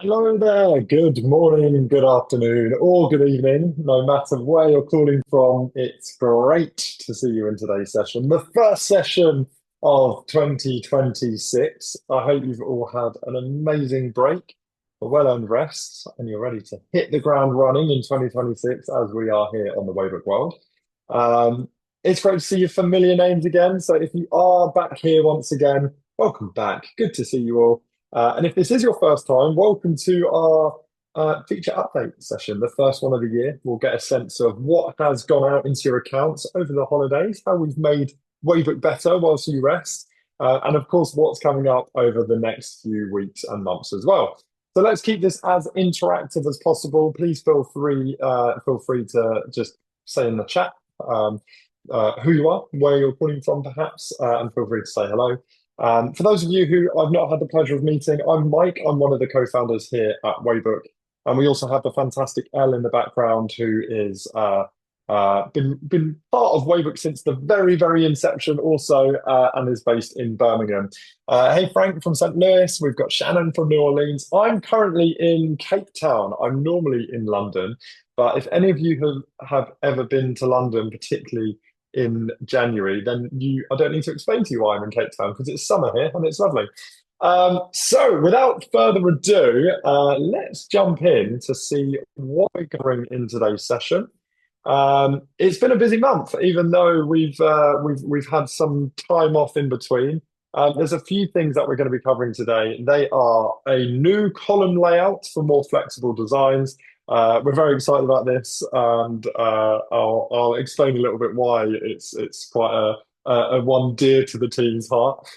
Hello there. Good morning, good afternoon, or good evening. No matter where you're calling from, it's great to see you in today's session. The first session of 2026. I hope you've all had an amazing break, a well-earned rest, and you're ready to hit the ground running in 2026 as we are here on the Waybook World. Um, it's great to see your familiar names again. So if you are back here once again, welcome back. Good to see you all. And if this is your first time, welcome to our feature update session, the first one of the year. We'll get a sense of what has gone out into your accounts over the holidays, how we've made Waybook better whilst you rest, and of course, what's coming up over the next few weeks and months as well. So let's keep this as interactive as possible. Please feel free to just say in the chat um, who you are, where you're calling from, perhaps, and feel free to say hello. For those of you who I've not had the pleasure of meeting, I'm Mike. I'm one of the co-founders here at Waybook. And we also have the fantastic Elle in the background, who is been part of Waybook since the very inception also, and is based in Birmingham. Hey, Frank from St. Louis. We've got Shannon from New Orleans. I'm currently in Cape Town. I'm normally in London, but if any of you have ever been to London, particularly in January, then I don't need to explain to you why I'm in Cape Town because it's summer here and it's lovely. So without further ado, let's jump in to see what we're covering in today's session. It's been a busy month, even though we've had some time off in between. There's a few things that we're going to be covering today. They are a new column layout for more flexible designs. We're very excited about this, and I'll explain a little bit why it's quite a one dear to the team's heart.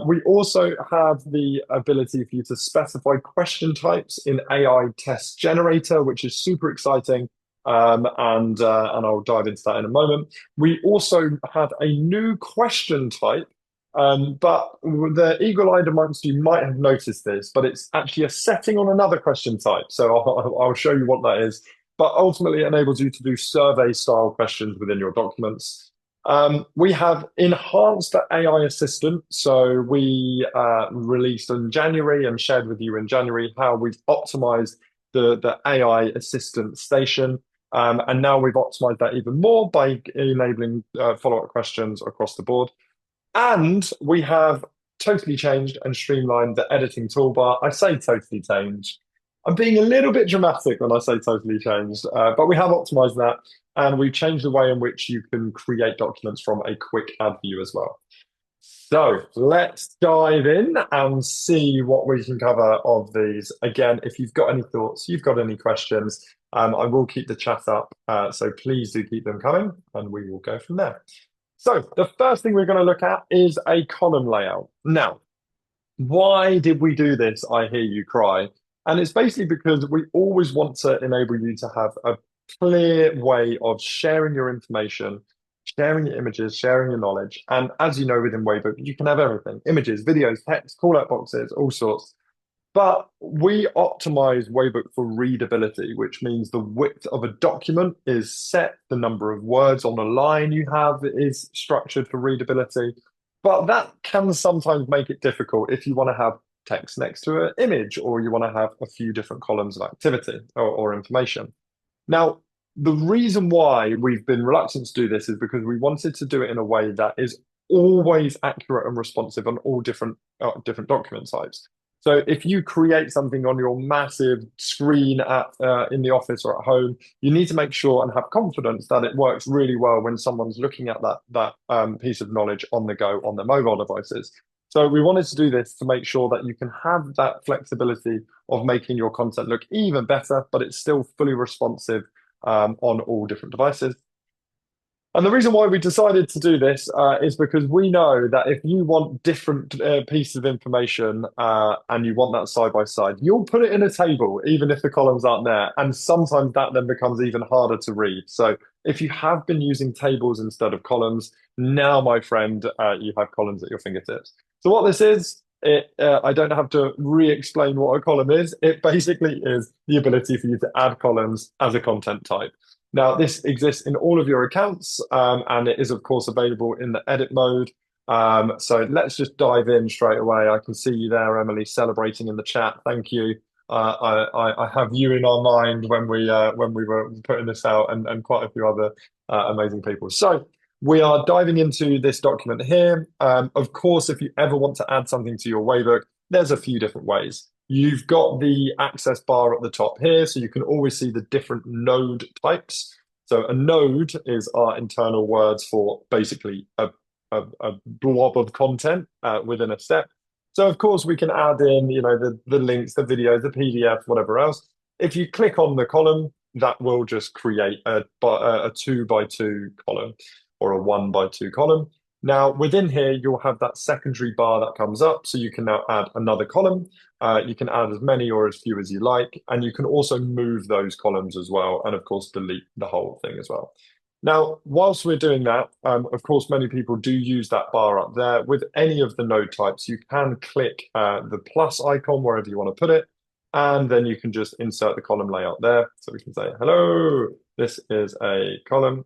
We also have the ability for you to specify question types in AI Test Generator, which is super exciting. And I'll dive into that in a moment. We also have a new question type, but the eagle-eyed amongst you might have noticed this, but it's actually a setting on another question type. So I'll show you what that is. But ultimately, it enables you to do survey-style questions within your documents. We have enhanced the AI assistant. So we released in January and shared with you in January how we've optimized the AI assistant station. And now we've optimized that even more by enabling follow-up questions across the board. And we have totally changed and streamlined the editing toolbar. I say totally changed. I'm being a little bit dramatic when I say totally changed, but we have optimized that and we've changed the way in which you can create documents from a quick add view as well. So let's dive in and see what we can cover of these. Again, if you've got any thoughts, you've got any questions, I will keep the chat up. So please do keep them coming and we will go from there. So the first thing we're going to look at is a column layout. Now, why did we do this? I hear you cry. And it's basically because we always want to enable you to have a clear way of sharing your information, sharing your images, sharing your knowledge. And as you know, within Waybook, you can have everything: images, videos, text, call out boxes, all sorts. But we optimize Waybook for readability, which means the width of a document is set, the number of words on a line you have is structured for readability. But that can sometimes make it difficult if you want to have text next to an image or you want to have a few different columns of activity or information. Now, the reason why we've been reluctant to do this is because we wanted to do it in a way that is always accurate and responsive on all different document types. So if you create something on your massive screen in the office or at home, you need to make sure and have confidence that it works really well when someone's looking at that piece of knowledge on the go on their mobile devices. So we wanted to do this to make sure that you can have that flexibility of making your content look even better, but it's still fully responsive on all different devices. And the reason why we decided to do this is because we know that if you want different pieces of information and you want that side by side, you'll put it in a table, even if the columns aren't there. And sometimes that then becomes even harder to read. So if you have been using tables instead of columns, now, my friend, you have columns at your fingertips. So what this is, I don't have to re-explain what a column is. It basically is the ability for you to add columns as a content type. Now, this exists in all of your accounts, and it is, of course, available in the edit mode. So let's just dive in straight away. I can see you there, Emily, celebrating in the chat. Thank you. I have you in our mind when we were putting this out, and quite a few other amazing people. So we are diving into this document here. Of course, if you ever want to add something to your Waybook, there's a few different ways. You've got the access bar at the top here, so you can always see the different node types. So a node is our internal words for basically a blob of content within a step. So of course we can add in, the links, the videos, the PDF, whatever else. If you click on the column, that will just create a 2 by 2 column or a 1 by 2 column. Now within here, you'll have that secondary bar that comes up. So you can now add another column. You can add as many or as few as you like, and you can also move those columns as well. And of course, delete the whole thing as well. Now, whilst we're doing that, of course, many people do use that bar up there. With any of the node types, you can click the plus icon wherever you want to put it, and then you can just insert the column layout there. So we can say, hello, this is a column.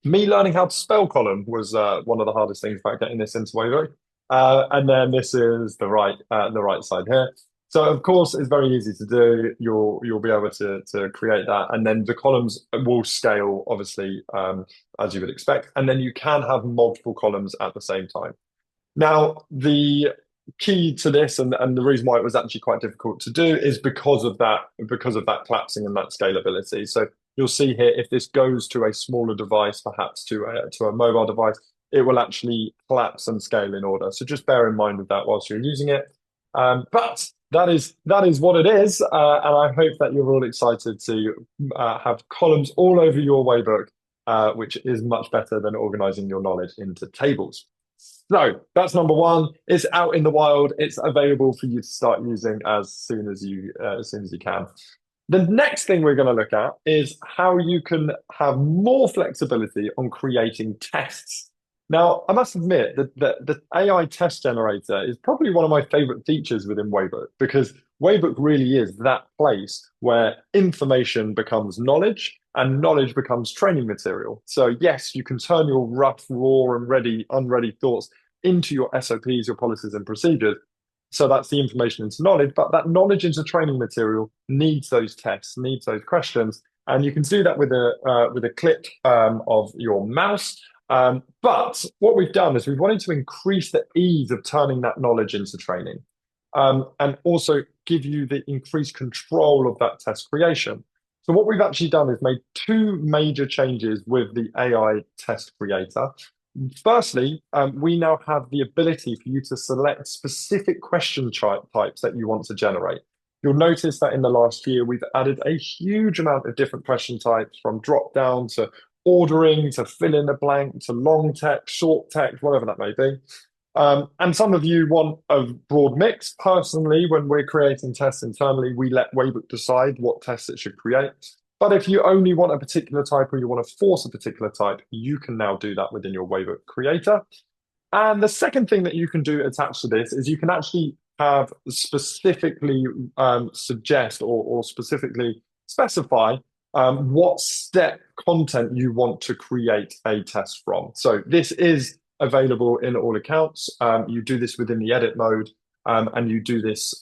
Me learning how to spell column was one of the hardest things about getting this into Waybook. And then this is the right side here. So of course, it's very easy to do. You'll be able to create that, and then the columns will scale, obviously, as you would expect. And then you can have multiple columns at the same time. Now, the key to this, and the reason why it was actually quite difficult to do, is because of that collapsing and that scalability. So you'll see here, if this goes to a smaller device, perhaps to a mobile device, it will actually collapse and scale in order. So just bear in mind of that whilst you're using it. But that is what it is, and I hope that you're all excited to have columns all over your Waybook, which is much better than organizing your knowledge into tables. So that's number one. It's out in the wild. It's available for you to start using as soon as you can. The next thing we're going to look at is how you can have more flexibility on creating tests. Now, I must admit that the AI test generator is probably one of my favorite features within Waybook, because Waybook really is that place where information becomes knowledge and knowledge becomes training material. So yes, you can turn your rough, raw, and unready thoughts into your SOPs, your policies and procedures. So that's the information into knowledge, but that knowledge into training material needs those tests, needs those questions. And you can do that with a click of your mouse. But what we've done is we've wanted to increase the ease of turning that knowledge into training, and also give you the increased control of that test creation. So what we've actually done is made two major changes with the AI test creator. Firstly, we now have the ability for you to select specific question types that you want to generate. You'll notice that in the last year, we've added a huge amount of different question types, from drop down to ordering, to fill in the blank, to long text, short text, whatever that may be. And some of you want a broad mix. Personally, when we're creating tests internally, we let Waybook decide what tests it should create. But if you only want a particular type, or you want to force a particular type, you can now do that within your Waybook creator. And the second thing that you can do attached to this is you can actually have specifically suggest or specifically specify what step content you want to create a test from. So this is available in all accounts. You do this within the edit mode, and you do this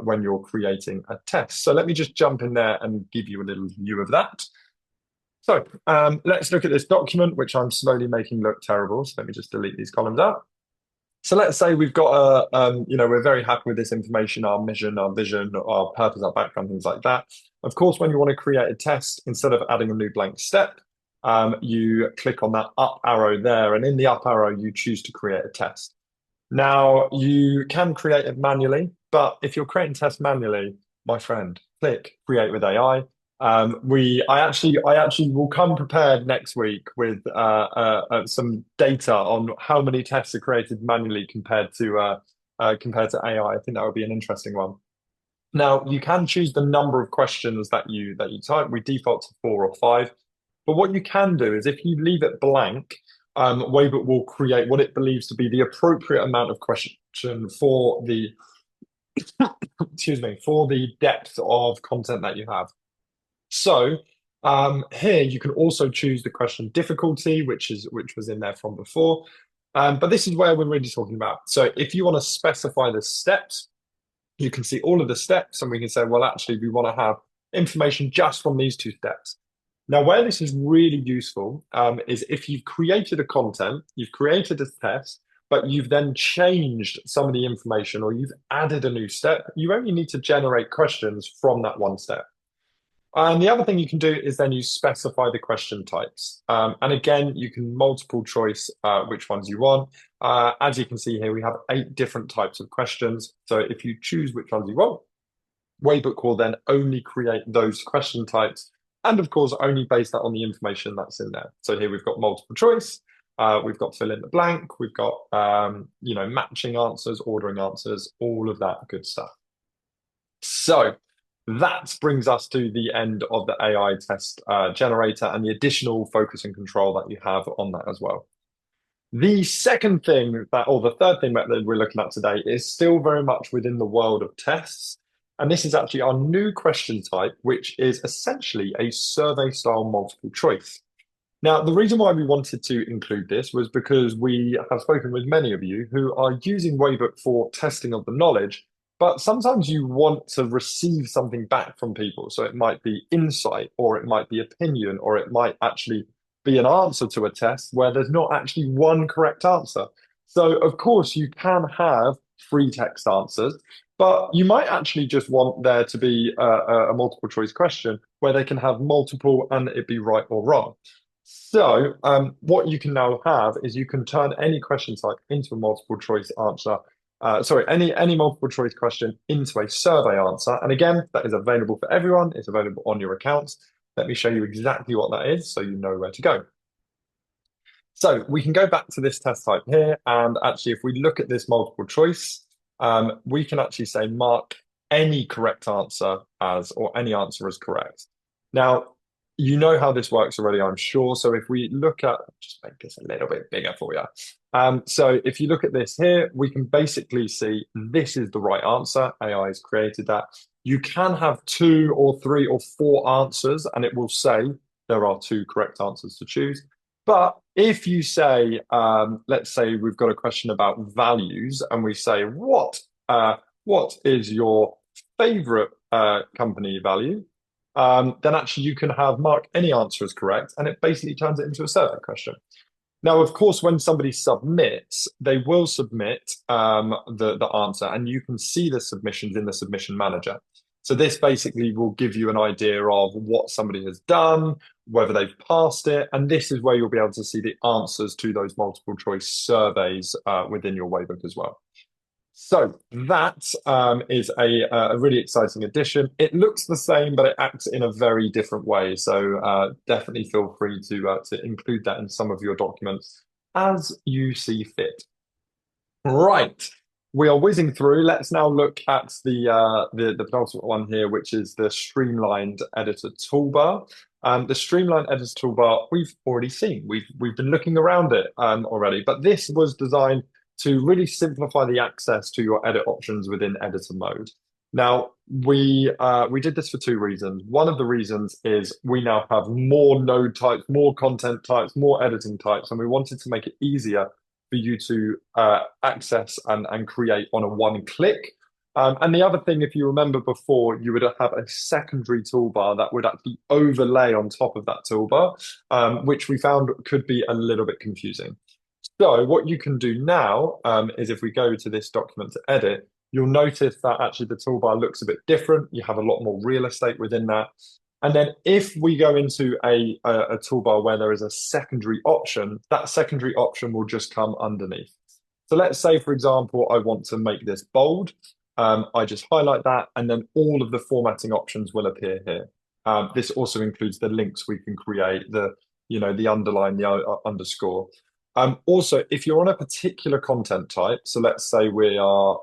when you're creating a test. So let me just jump in there and give you a little view of that. So let's look at this document, which I'm slowly making look terrible. So let me just delete these columns out. So let's say we've got we're very happy with this information, our mission, our vision, our purpose, our background, things like that. Of course, when you want to create a test, instead of adding a new blank step, you click on that up arrow there, and in the up arrow, you choose to create a test. Now, you can create it manually, but if you're creating tests manually, my friend, click Create with AI. I actually will come prepared next week with some data on how many tests are created manually compared to AI. I think that would be an interesting one. Now, you can choose the number of questions that you type. We default to 4 or 5. But what you can do is, if you leave it blank, Waybook will create what it believes to be the appropriate amount of question for the for the depth of content that you have. So here you can also choose the question difficulty, which was in there from before. But this is where we're really talking about. So if you want to specify the steps, you can see all of the steps, and we can say, well, actually, we want to have information just from these two steps. Now, where this is really useful is if you've created a content, you've created a test, but you've then changed some of the information or you've added a new step, you only need to generate questions from that one step. And the other thing you can do is then you specify the question types. And again, you can multiple choice which ones you want. As you can see here, we have 8 different types of questions. So if you choose which ones you want, Waybook will then only create those question types and of course only base that on the information that's in there. So here we've got multiple choice, we've got fill in the blank, we've got matching answers, ordering answers, all of that good stuff. So that brings us to the end of the AI test generator and the additional focus and control that you have on that as well. The second thing or the third thing that we're looking at today is still very much within the world of tests. And this is actually our new question type, which is essentially a survey style multiple choice. Now, the reason why we wanted to include this was because we have spoken with many of you who are using Waybook for testing of the knowledge, but sometimes you want to receive something back from people. So it might be insight, or it might be opinion, or it might actually be an answer to a test where there's not actually one correct answer. So, of course, you can have free text answers, but you might actually just want there to be a multiple choice question where they can have multiple and it be right or wrong. So what you can now have is you can turn any question type into a multiple choice answer. Any multiple choice question into a survey answer. And again, that is available for everyone. It's available on your accounts. Let me show you exactly what that is so you know where to go. So we can go back to this test type here. And actually, if we look at this multiple choice, we can actually say mark any correct answer as, or any answer as correct. Now, you know how this works already, I'm sure. So if we look at, just make this a little bit bigger for you. So if you look at this here, we can basically see this is the right answer. AI has created that. You can have 2 or 3 or 4 answers, and it will say there are 2 correct answers to choose. But if you say, let's say we've got a question about values, and we say, what is your favorite company value? Then actually you can have mark any answer as correct, and it basically turns it into a survey question. Now, of course, when somebody submits, they will submit the answer, and you can see the submissions in the submission manager. So this basically will give you an idea of what somebody has done, whether they've passed it, and this is where you'll be able to see the answers to those multiple choice surveys within your Waybook as well. So that is a really exciting addition. It looks the same, but it acts in a very different way. So definitely feel free to include that in some of your documents as you see fit. Right, we are whizzing through. Let's now look at the penultimate one here, which is the Streamlined Editor Toolbar. The Streamlined Editor Toolbar we've already seen. We've been looking around it already, but this was designed to really simplify the access to your edit options within editor mode. Now, we did this for 2 reasons. One of the reasons is we now have more node types, more content types, more editing types, and we wanted to make it easier for you to access and create on a one click. And the other thing, if you remember before, you would have a secondary toolbar that would actually overlay on top of that toolbar, which we found could be a little bit confusing. So what you can do now is if we go to this document to edit, you'll notice that actually the toolbar looks a bit different. You have a lot more real estate within that. And then if we go into a toolbar where there is a secondary option, that secondary option will just come underneath. So let's say, for example, I want to make this bold. I just highlight that, and then all of the formatting options will appear here. This also includes the links we can create, the underline, the underscore. Also, if you're on a particular content type, so let's say we're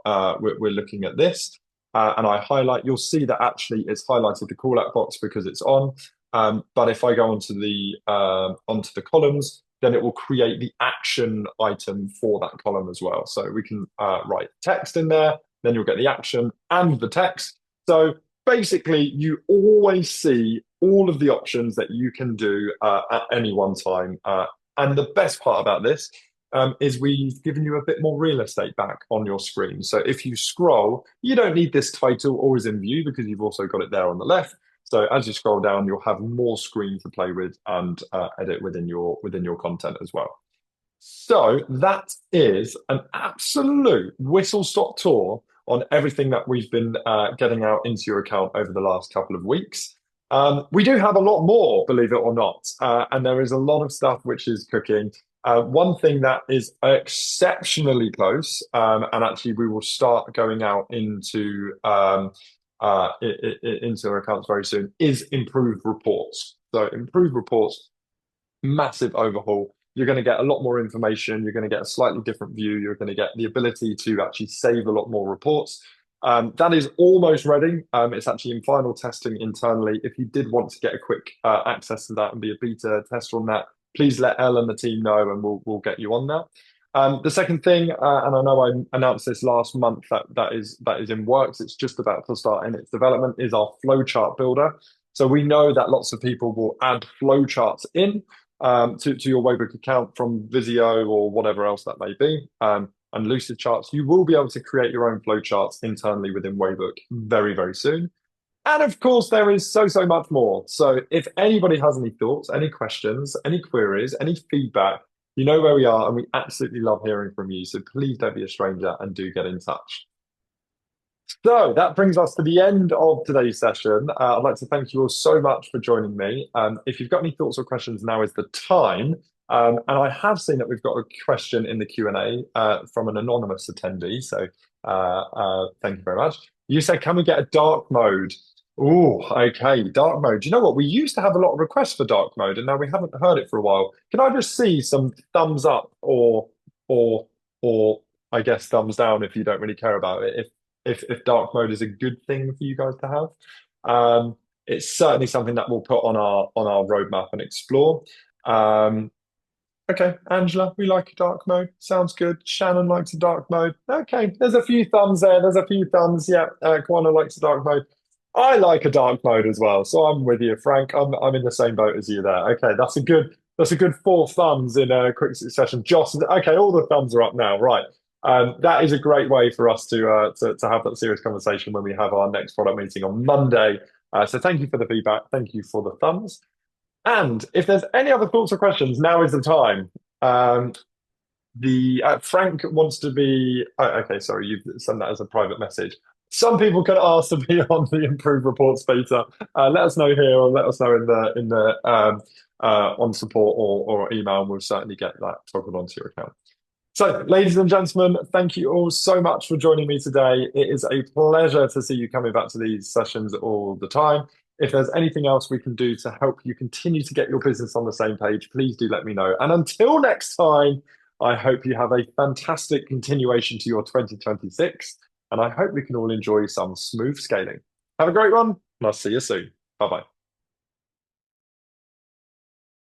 looking at this, and I highlight, you'll see that actually it's highlighted the call out box because it's on. But if I go onto the columns, then it will create the action item for that column as well. So we can write text in there, then you'll get the action and the text. So basically, you always see all of the options that you can do at any one time. And the best part about this is we've given you a bit more real estate back on your screen. So if you scroll, you don't need this title always in view because you've also got it there on the left. So as you scroll down, you'll have more screen to play with and edit within your content as well. So that is an absolute whistle-stop tour on everything that we've been getting out into your account over the last couple of weeks. We do have a lot more, believe it or not, and there is a lot of stuff which is cooking. One thing that is exceptionally close, and actually we will start going out into our accounts very soon, is improved reports. So improved reports, massive overhaul. You're going to get a lot more information. You're going to get a slightly different view. You're going to get the ability to actually save a lot more reports. That is almost ready. It's actually in final testing internally. If you did want to get a quick access to that and be a beta tester on that, please let Elle and the team know, and we'll get you on that. The second thing, and I know I announced this last month that is in works. It's just about to start in its development. Is our flowchart builder. So we know that lots of people will add flowcharts in to your Waybook account from Visio or whatever else that may be. And Lucidcharts, you will be able to create your own flowcharts internally within Waybook very, very soon. And of course, there is so much more. So if anybody has any thoughts, any questions, any queries, any feedback, you know where we are, and we absolutely love hearing from you. So please don't be a stranger and do get in touch. So that brings us to the end of today's session. I'd like to thank you all so much for joining me. If you've got any thoughts or questions, now is the time. And I have seen that we've got a question in the Q&A from an anonymous attendee. So thank you very much. You said, can we get a dark mode? Oh, okay, dark mode. You know what? We used to have a lot of requests for dark mode, and now we haven't heard it for a while. Can I just see some thumbs up or I guess thumbs down if you don't really care about it? If dark mode is a good thing for you guys to have. It's certainly something that we'll put on our roadmap and explore. Okay, Angela, we like a dark mode. Sounds good. Shannon likes a dark mode. Okay, there's a few thumbs there. There's a few thumbs. Yeah, Kwana likes a dark mode. I like a dark mode as well. So I'm with you, Frank. I'm in the same boat as you there. Okay, that's a good four thumbs in a quick succession. Joss, okay, all the thumbs are up now. Right. That is a great way for us to have that serious conversation when we have our next product meeting on Monday. So thank you for the feedback. Thank you for the thumbs. And if there's any other thoughts or questions, now is the time. The Frank wants to be. Okay, sorry, you've sent that as a private message. Some people can ask to be on the improved reports beta. Let us know here, or let us know in the on support or email, and we'll certainly get that toggled onto your account. So, ladies and gentlemen, thank you all so much for joining me today. It is a pleasure to see you coming back to these sessions all the time. If there's anything else we can do to help you continue to get your business on the same page, please do let me know. And until next time, I hope you have a fantastic continuation to your 2026. And I hope we can all enjoy some smooth scaling. Have a great one, and I'll see you soon. Bye bye.